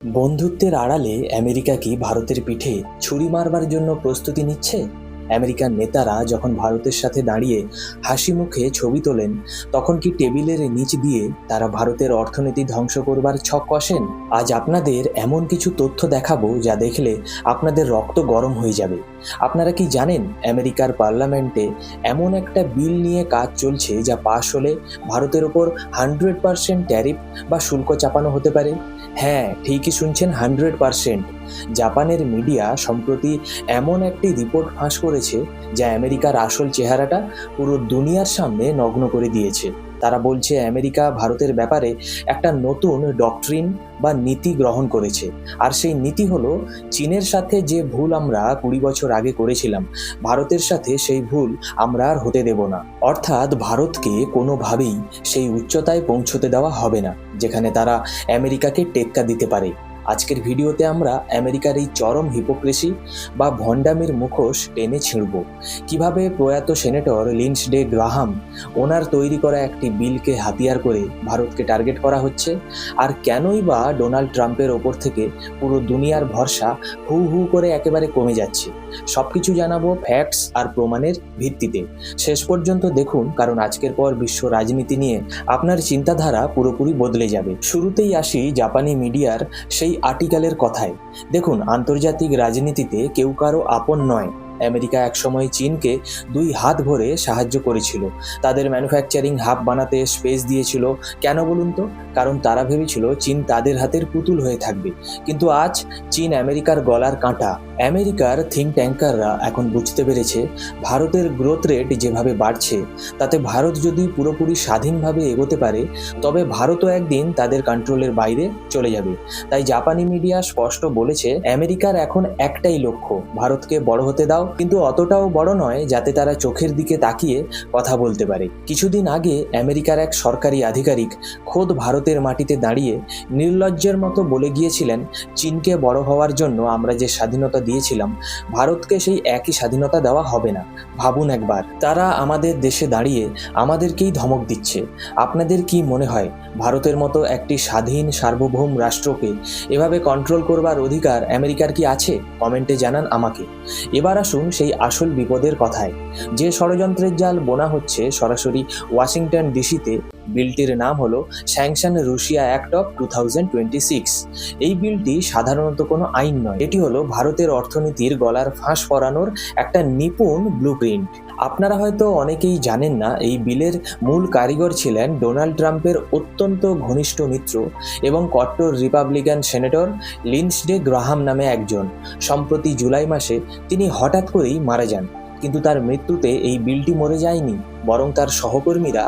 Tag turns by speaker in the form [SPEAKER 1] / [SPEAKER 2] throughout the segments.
[SPEAKER 1] বন্ধুত্বের আড়ালে আমেরিকা কি ভারতের পিঠে ছুরি মারবার জন্য প্রস্তুতি নিচ্ছে? আমেরিকান নেতারা যখন ভারতের সাথে দাঁড়িয়ে হাসি মুখে ছবি তোলেন, তখন কি টেবিলের নিচ দিয়ে তারা ভারতের অর্থনীতি ধ্বংস করবার ছক কষেন? আজ আপনাদের এমন কিছু তথ্য দেখাবো যা দেখলে আপনাদের রক্ত গরম হয়ে যাবে। আপনারা কি জানেন আমেরিকার পার্লামেন্টে এমন একটা বিল নিয়ে কাজ চলছে যা পাশ হলে ভারতের ওপর 100% ট্যারিফ বা শুল্ক চাপানো হতে পারে? হ্যাঁ, ঠিকই শুনছেন, 100%। জাপানের মিডিয়া সম্প্রতি এমন একটি রিপোর্ট ফাঁস করেছে যা আমেরিকার আসল চেহারাটা পুরো দুনিয়ার সামনে নগ্ন করে দিয়েছে। তারা বলছে আমেরিকা ভারতের ব্যাপারে একটা নতুন ডক্ট্রিন বা নীতি গ্রহণ করেছে। আর সেই নীতি হলো, চীনের সাথে যে ভুল আমরা 20 বছর আগে করেছিলাম, ভারতের সাথে সেই ভুল আমরা আর হতে দেব না। অর্থাৎ ভারতকে কোনোভাবেই সেই উচ্চতায় পৌঁছতে দেওয়া হবে না যেখানে তারা আমেরিকাকে টেক্কা দিতে পারে। আজকের ভিডিওতে আমরা আমেরিকার এই চরম হিপোক্রেসি বা ভণ্ডামির মুখোশ টেনে ছিঁড়ব। কিভাবে প্রয়াত সেনেটর লিন্ডসে গ্রাহাম ওনার তৈরি করা একটি বিলকে হাতিয়ার করে ভারতকে টার্গেট করা হচ্ছে, আর কেনই বা ডোনাল্ড ট্রাম্পের ওপর থেকে পুরো দুনিয়ার ভরসা হু হু করে একেবারে কমে যাচ্ছে। সবকিছু জানাবো ফ্যাক্টস আর প্রমাণের ভিত্তিতে। শেষ পর্যন্ত দেখুন, কারণ আজকের পর বিশ্ব রাজনীতি নিয়ে আপনার চিন্তাধারা পুরোপুরি বদলে যাবে। শুরুতেই আসি জাপানি মিডিয়ার সেই আর্টিকেলের কথায়। দেখুন, আন্তর্জাতিক রাজনীতিতে কেউ কারো আপন নয়। আমেরিকা একসময় চীনকে 2 হাত ভরে সাহায্য করেছিল, তাদের ম্যানুফ্যাকচারিং হাব বানাতে স্পেস দিয়েছিল। কেন বলুন তো? কারণ তারা ভেবেছিল চীন তাদের হাতের পুতুল হয়ে থাকবে। কিন্তু আজ চীন আমেরিকার গলার কাঁটা। আমেরিকার থিঙ্ক ট্যাঙ্কাররা এখন বুঝতে পেরেছে ভারতের গ্রোথ রেট যেভাবে বাড়ছে, তাতে ভারত যদি পুরোপুরি স্বাধীনভাবে এগোতে পারে, তবে ভারতও একদিন তাদের কন্ট্রোলের বাইরে চলে যাবে। তাই জাপানি মিডিয়া স্পষ্ট বলেছে আমেরিকার এখন একটাই লক্ষ্য, ভারতকে বড় হতে দাও, কিন্তু অতটাও বড় নয় যাতে তারা চোখের দিকে তাকিয়ে কথা বলতে পারে। কিছুদিন আগে আমেরিকার এক সরকারি আধিকারিক খোদ ভারতের মাটিতে দাঁড়িয়ে নির্লজ্জের মতো বলে গিয়েছিলেন, চীনকে বড় হওয়ার জন্য আমরা যে স্বাধীনতা দিয়েছিলাম, ভারতকে সেই একই স্বাধীনতা দেওয়া হবে না। ভাবুন একবার, তারা আমাদের দেশে দাঁড়িয়ে আমাদেরকেই ধমক দিচ্ছে। আপনাদের কি মনে হয় ভারতের মতো একটি স্বাধীন সার্বভৌম রাষ্ট্রকে এভাবে কন্ট্রোল করবার অধিকার আমেরিকার কি আছে? কমেন্টে জানান আমাকে। এবার আসুন সেই আসল বিপদের কথায়। যে ষড়যন্ত্রের জাল বোনা হচ্ছে সরাসরি ওয়াশিংটন ডিসিতে, বিলটির নাম হলো স্যাংশন রাশিয়া অ্যাক্ট অফ 2026। এই বিলটি সাধারণত কোনো আইন নয়, এটি হলো ভারতের অর্থনীতির গলার ফাঁস পরানোর একটা নিপুণ ব্লুপ্রিন্ট। আপনারা হয়তো অনেকেই জানেন না, এই বিলের মূল কারিগর ছিলেন ডোনাল্ড ট্রাম্পের অত্যন্ত ঘনিষ্ঠ মিত্র এবং কট্টর রিপাবলিকান সেনেটর লিন্ডসে গ্রাহাম নামে একজন। সম্প্রতি জুলাই মাসে তিনি হঠাৎ করেই মারা যান। কিন্তু তার মৃত্যুতে এই বিলটি মরে যায়নি, বরং তার সহকর্মীরা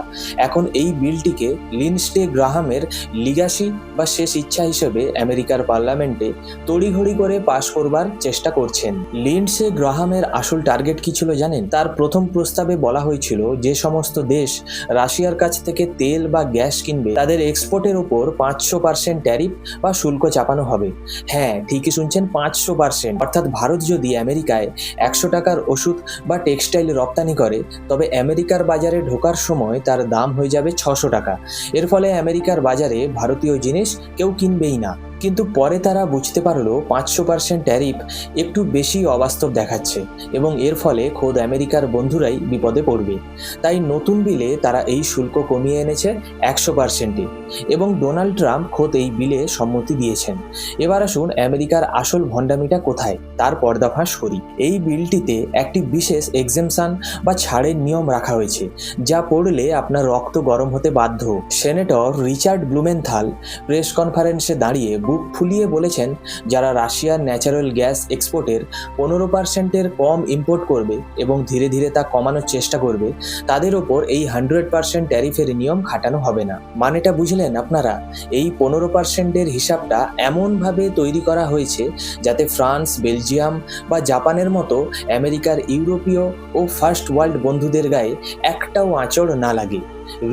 [SPEAKER 1] এখন এই বিলটিকে লিন্ডসে গ্রাহামের লিগাসি বা শেষ ইচ্ছা হিসেবে আমেরিকার পার্লামেন্টে তড়িঘড়ি করে পাশ করবার চেষ্টা করছেন। লিন্ডসে গ্রাহামের আসল টার্গেট কি ছিল জানেন? তার প্রথম প্রস্তাবে বলা হয়েছিল যে সমস্ত দেশ রাশিয়ার কাছ থেকে তেল বা গ্যাস কিনবে, তাদের এক্সপোর্টের ওপর 500% ট্যারিফ বা শুল্ক চাপানো হবে। হ্যাঁ, ঠিকই শুনছেন, 500%। অর্থাৎ ভারত যদি আমেরিকায় 100 টাকার ওষুধ বা টেক্সটাইল রপ্তানি করে, তবে আমেরিকার বাজারে ঢোকার সময় তার দাম হয়ে যাবে 600 টাকা। এর ফলে আমেরিকার বাজারে ভারতীয় জিনিস কেউ কিনবেই না। কিন্তু পরে তারা বুঝতে পারলো 500% ট্যারিফ একটু বেশি অবাস্তব দেখাচ্ছে এবং এর ফলে খোদ আমেরিকার বন্ধুরাই বিপদে পড়বে। তাই নতুন বিলে তারা এই শুল্ক কমিয়ে এনেছে 100%-এ এবং ডোনাল্ড ট্রাম্প খোদ এই বিলে সম্মতি দিয়েছেন। এবার আসুন আমেরিকার আসল ভণ্ডামিটা কোথায় তার পর্দাফাঁস করি। এই বিলটিতে একটি বিশেষ এক্সেমশন বা ছাড়ের নিয়ম রাখা হয়েছে, যা পড়লে আপনার রক্ত গরম হতে বাধ্য। সেনেটর রিচার্ড ব্লুমেনথাল প্রেস কনফারেন্সে দাঁড়িয়ে বুক ফুলিয়ে বলেছেন, যারা রাশিয়ার ন্যাচারাল গ্যাস এক্সপোর্টের 15%-এর কম ইম্পোর্ট করবে এবং ধীরে ধীরে তা কমানোর চেষ্টা করবে, তাদের ওপর এই 100% ট্যারিফের নিয়ম খাটানো হবে না। মানেটা বুঝলেন আপনারা? এই 15%-এর হিসাবটা এমনভাবে তৈরি করা হয়েছে যাতে ফ্রান্স, বেলজিয়াম বা জাপানের মতো আমেরিকার ইউরোপীয় ও ফার্স্ট ওয়ার্ল্ড বন্ধুদের গায়ে একটাও আঁচড় না লাগে।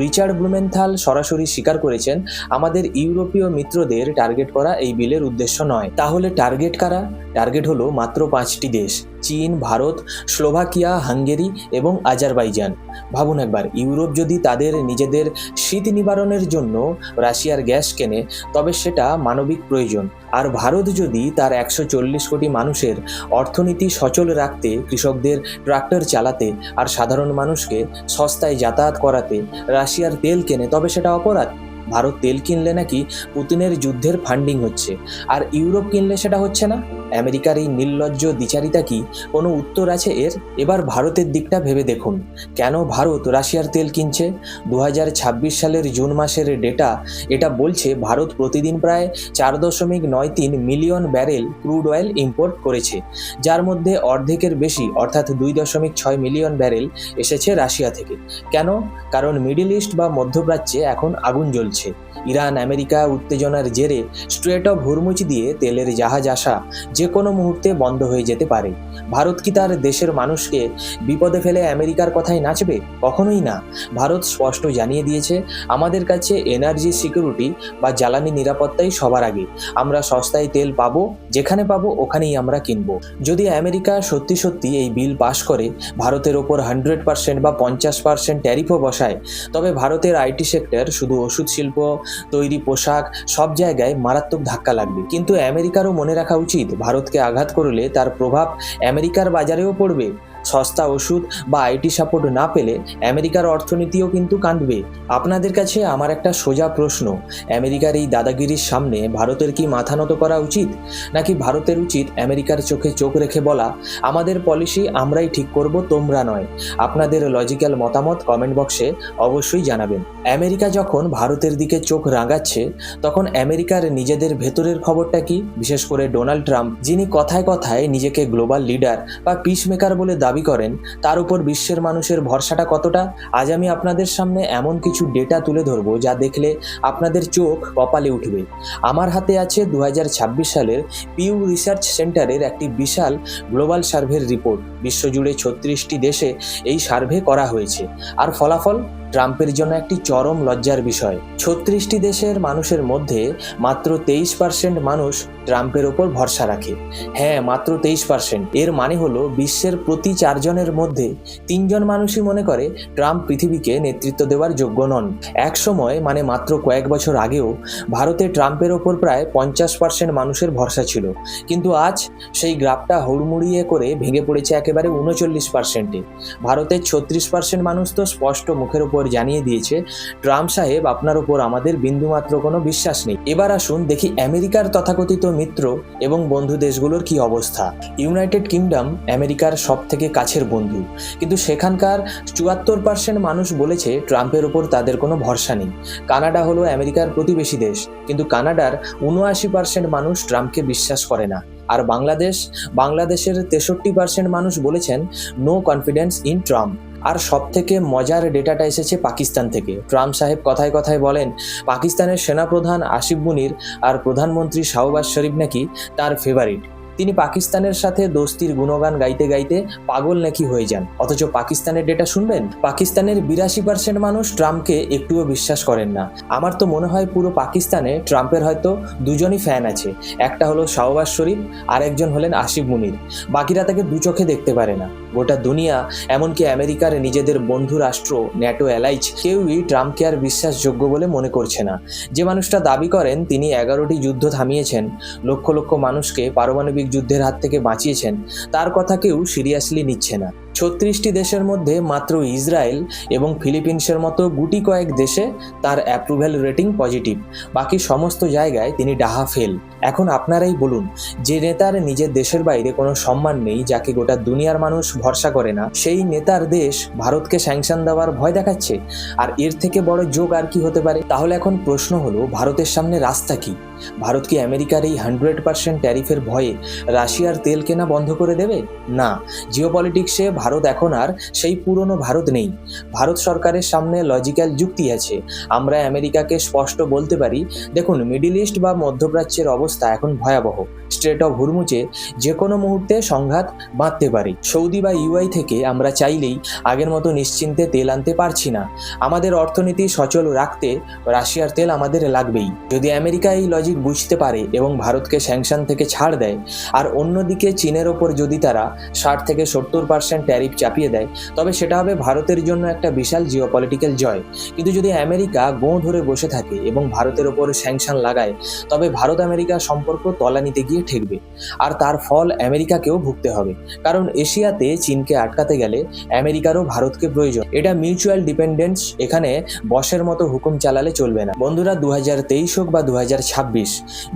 [SPEAKER 1] রিচার্ড ব্লুমেনথাল সরাসরি স্বীকার করেছেন, আমাদের ইউরোপীয় মিত্রদের টার্গেট করা এই বিলের উদ্দেশ্য নয়। তাহলে টার্গেট কারা? টার্গেট হলো মাত্র 5টি দেশ, চীন, ভারত, স্লোভাকিয়া, হাঙ্গেরি এবং আজারবাইজান। ভাবুন একবার, ইউরোপ যদি তাদের নিজেদের শীত নিবারণের জন্য রাশিয়ার গ্যাস কেনে, তবে সেটা মানবিক প্রয়োজন। আর ভারত যদি তার 140 কোটি মানুষের অর্থনীতি সচল রাখতে, কৃষকদের ট্রাক্টর চালাতে আর সাধারণ মানুষকে সস্তায় যাতায়াত করাতে রাশিয়ার তেল কেনে, তবে সেটা অপরাধ। ভারত তেল কিনলে নাকি পুতিনের যুদ্ধের ফান্ডিং হচ্ছে, আর ইউরোপ কিনলে সেটা হচ্ছে না। আমেরিকার এই নির্লজ্জ দ্বিচারিতা কি কোনো উত্তর আছে এর? এবার ভারতের দিকটা ভেবে দেখুন, কেন ভারত রাশিয়ার তেল কিনছে? 2026 সালের জুন মাসের ডেটা এটা বলছে ভারত প্রতিদিন প্রায় 4.93 million barrel crude oil import করেছে, যার মধ্যে অর্ধেকের বেশি অর্থাৎ 2.6 মিলিয়ন ব্যারেল এসেছে রাশিয়া থেকে। কেন? কারণ মিডল ইস্ট বা মধ্যপ্রাচ্যে এখন আগুন জ্বলছে। ইরান আমেরিকা উত্তেজনার জেরে স্ট্রেট অফ হরমুজ দিয়ে তেলের জাহাজ আসা যে কোনো মুহূর্তে বন্ধ হয়ে যেতে পারে। ভারত কি তার দেশের মানুষকে বিপদে ফেলে আমেরিকার কথায় নাচবে? কখনোই না। ভারত স্পষ্ট জানিয়ে দিয়েছে, আমাদের কাছে এনার্জি সিকিউরিটি বা জ্বালানি নিরাপত্তাই সবার আগে। আমরা সস্তায় তেল পাবো, যেখানে পাবো ওখানেই আমরা কিনবো। যদি আমেরিকা সত্যি সত্যি এই বিল পাশ করে, ভারতের ওপর 100% বা 50% ট্যারিফও বসায়, তবে ভারতের আইটি সেক্টর, শুধু ওষুধ শিল্প, তৈরি পোশাক, সব জায়গায় মারাত্মক ধাক্কা লাগবে। কিন্তু আমেরিকারও মনে রাখা উচিত, ভারতকে আঘাত করলে তার প্রভাব আমেরিকার বাজারেও পড়বে। সস্তা ওষুধ বা আইটি সাপোর্ট না পেলে আমেরিকার অর্থনীতিও কিন্তু কাঁদবে। আপনাদের কাছে আমার একটা সোজা প্রশ্ন, আমেরিকার এই দাদাগিরির সামনে ভারতের কি মাথা নত করা উচিত, নাকি ভারতের উচিত আমেরিকার চোখে চোখ রেখে বলা, আমাদের পলিসি আমরাই ঠিক করব, তোমরা নয়? আপনাদের লজিক্যাল মতামত কমেন্ট বক্সে অবশ্যই জানাবেন। আমেরিকা যখন ভারতের দিকে চোখ রাঙাচ্ছে, তখন আমেরিকার নিজেদের ভেতরের খবরটা কি? বিশেষ করে ডোনাল্ড ট্রাম্প, যিনি কথায় কথায় নিজেকে গ্লোবাল লিডার বা পিসমেকার বলে দাবি করেন, তার উপর বিশ্বের মানুষের ভরসাটা কতটা? আজ আমি আপনাদের সামনে এমন কিছু ডেটা তুলে ধরবো যা দেখলে আপনাদের চোখ কপালে উঠবে। আমার হাতে আছে 2026 সালের পিউ রিসার্চ সেন্টারের একটি বিশাল গ্লোবাল সার্ভের রিপোর্ট। বিশ্বজুড়ে 36টি দেশে এই সার্ভে করা হয়েছে, আর ফলাফল ট্রাম্পের জন্য একটি চরম লজ্জার বিষয়। 36টি দেশের মানুষের মধ্যে মাত্র 23% মানুষ ট্রাম্পের ওপর ভরসা রাখে। হ্যাঁ, মাত্র 23%। এর মানে হলো বিশ্বের প্রতি 4 জনের মধ্যে 3 জন মানুষই মনে করে ট্রাম্প পৃথিবীকে নেতৃত্ব দেওয়ার যোগ্য নন। এক সময়, মানে মাত্র কয়েক বছর আগেও, ভারতে ট্রাম্পের ওপর প্রায় 50% মানুষের ভরসা ছিল, কিন্তু আজ সেই গ্রাফটা হুড়মুড়িয়ে করে ভেঙে পড়েছে একেবারে 39%-এ। ভারতের 36% মানুষ তো স্পষ্ট মুখের ওপর জানিয়ে দিয়েছে, ট্রাম্প সাহেব, আপনার ওপর আমাদের বিন্দুমাত্র কোনো বিশ্বাস নেই। এবার আসুন দেখি আমেরিকার তথাকথিত মিত্র এবং বন্ধু দেশগুলোর কি অবস্থা। ইউনাইটেড কিংডম আমেরিকার সব থেকে কাছের বন্ধু, কিন্তু সেখানকার 74% মানুষ বলেছে ট্রাম্পের ওপর তাদের কোনো ভরসা নেই। কানাডা হলো আমেরিকার প্রতিবেশী দেশ, কিন্তু কানাডার 79% মানুষ ট্রাম্পকে বিশ্বাস করে না। আর বাংলাদেশের 63% মানুষ বলেছেন নো কনফিডেন্স ইন ট্রাম্প। আর সব থেকে মজার ডেটাটা এসেছে পাকিস্তান থেকে। ট্রাম্প সাহেব কথায় কথায় বলেন পাকিস্তানের সেনাপ্রধান আসিফ মুনির আর প্রধানমন্ত্রী শাহবাজ শরীফ নাকি তার ফেভারিট। তিনি পাকিস্তানের সাথে দোস্তির গুণগান গাইতে গাইতে পাগল নাকি হয়ে যান। অথচ পাকিস্তানের ডেটা শুনবেন, পাকিস্তানের 82% মানুষ ট্রাম্পকে একটুও বিশ্বাস করেন না। আমার তো মনে হয় পুরো পাকিস্তানে ট্রাম্পের হয়তো দুজনই ফ্যান আছে, একটা হলো শাহবাজ শরীফ আর একজন হলেন আসিফ মুনির। বাকিরা তাকে দু চোখে দেখতে পারে না। গোটা দুনিয়া, এমনকি আমেরিকার নিজেদের বন্ধু রাষ্ট্র ন্যাটো অ্যালাইজ, কেউই ট্রাম্পকে আর বিশ্বাসযোগ্য বলে মনে করছে না। যে মানুষটা দাবি করেন তিনি 11টি যুদ্ধ থামিয়েছেন, লক্ষ লক্ষ মানুষকে পারমাণবিক যুদ্ধের হাত থেকে বাঁচিয়েছেন, তার কথা কেউ সিরিয়াসলি নিচ্ছে না। 36টি দেশের মধ্যে মাত্র ইসরায়েল এবং ফিলিপিন্সের মতো গুটি কয়েক দেশে তার অ্যাপ্রুভ্যাল রেটিং পজিটিভ। বাকি সমস্ত জায়গায় তিনি ডাহা ফেল। এখন আপনারাই বলুন, যে নেতার নিজের দেশের বাইরে কোনো সম্মান নেই, যাকে গোটা দুনিয়ার মানুষ ভরসা করে না, সেই নেতার দেশ ভারতকে স্যাংশন দেওয়ার ভয় দেখাচ্ছে। আর এর থেকে বড় যোগ আর কি হতে পারে? তাহলে এখন প্রশ্ন হলো, ভারতের সামনে রাস্তা কি? ভারত কি আমেরিকার এই 100% ট্যারিফের ভয়ে রাশিয়ার তেল কেনা বন্ধ করে দেবে? না। জিওপলিটিক্সে ভারত এখন আর সেই পুরনো ভারত নেই। ভারত সরকারের সামনে লজিক্যাল যুক্তি আছে। আমরা আমেরিকাকে স্পষ্ট বলতে পারি, দেখুন, মিডল ইস্ট বা মধ্যপ্রাচ্যের অবস্থা এখন ভয়াবহ। স্ট্রেট অফ হরমুজে যে কোনো মুহূর্তে সংঘাত বাঁধতে পারে। সৌদি বা ইউআই থেকে আমরা চাইলেই আগের মতো নিশ্চিন্তে তেল আনতে পারছি না। আমাদের অর্থনীতি সচল রাখতে রাশিয়ার তেল আমাদের লাগবেই। যদি আমেরিকা এই লজিক লজিক বুঝতে পারে এবং ভারতকে স্যাংশন থেকে ছাড় দেয়, আর অন্যদিকে চীনের ওপর যদি তারা 60 থেকে 70% ট্যারিফ চাপিয়ে দেয়, তবে সেটা হবে ভারতের জন্য একটা বিশাল জিওপলিটিক্যাল জয়। কিন্তু যদি আমেরিকা গোঁ ধরে বসে থাকে এবং ভারতের ওপর স্যাংশন লাগায়, তবে ভারত আমেরিকা সম্পর্ক তলানিতে গিয়ে ঠেকবে, আর তার ফল আমেরিকাকেও ভুগতে হবে। কারণ এশিয়াতে চীনকে আটকাতে গেলে আমেরিকারও ভারতকে প্রয়োজন। এটা মিউচুয়াল ডিপেন্ডেন্স, এখানে বসের মতো হুকুম চালালে চলবে না। বন্ধুরা, 2023 হোক বা 2026,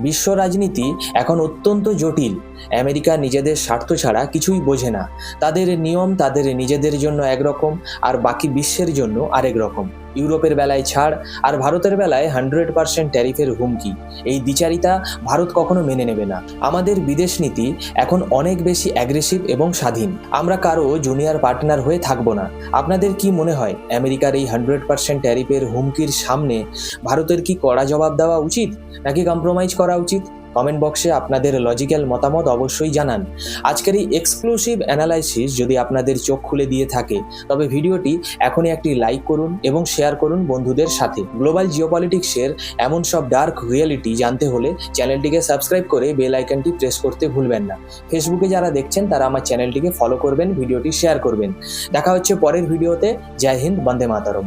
[SPEAKER 1] বিশ্ব রাজনীতি এখন অত্যন্ত জটিল। আমেরিকা নিজেদের স্বার্থ ছাড়া কিছুই বোঝে না। তাদের নিয়ম তাদের নিজেদের জন্য একরকম, আর বাকি বিশ্বের জন্য আরেক রকম। ইউরোপের বেলায় ছাড়, আর ভারতের বেলায় 100% ট্যারিফের হুমকি। এই দ্বিচারিতা ভারত কখনো মেনে নেবে না। আমাদের বিদেশ নীতি এখন অনেক বেশি অ্যাগ্রেসিভ এবং স্বাধীন। আমরা কারো জুনিয়র পার্টনার হয়ে থাকবো না। আপনাদের কি মনে হয়, আমেরিকার এই 100% ট্যারিফের হুমকির সামনে ভারতের কি কড়া জবাব দেওয়া উচিত, নাকি কম্প্রোমাইজ করা উচিত? কমেন্ট বক্সে আপনাদের লজিক্যাল মতামত অবশ্যই জানান। আজকের এই এক্সক্লুসিভ অ্যানালাইসিস যদি আপনাদের চোখ খুলে দিয়ে থাকে, তবে ভিডিওটি এখনই একটি লাইক করুন এবং শেয়ার করুন বন্ধুদের সাথে। গ্লোবাল জিওপলিটিক্সের এমন সব ডার্ক রিয়েলিটি জানতে হলে চ্যানেলটিকে সাবস্ক্রাইব করে বেল আইকনটি প্রেস করতে ভুলবেন না। ফেসবুকে যারা দেখছেন তারা আমার চ্যানেলটিকে ফলো করবেন, ভিডিওটি শেয়ার করবেন। দেখা হচ্ছে পরের ভিডিওতে। জয় হিন্দ, বন্দে মাতরম।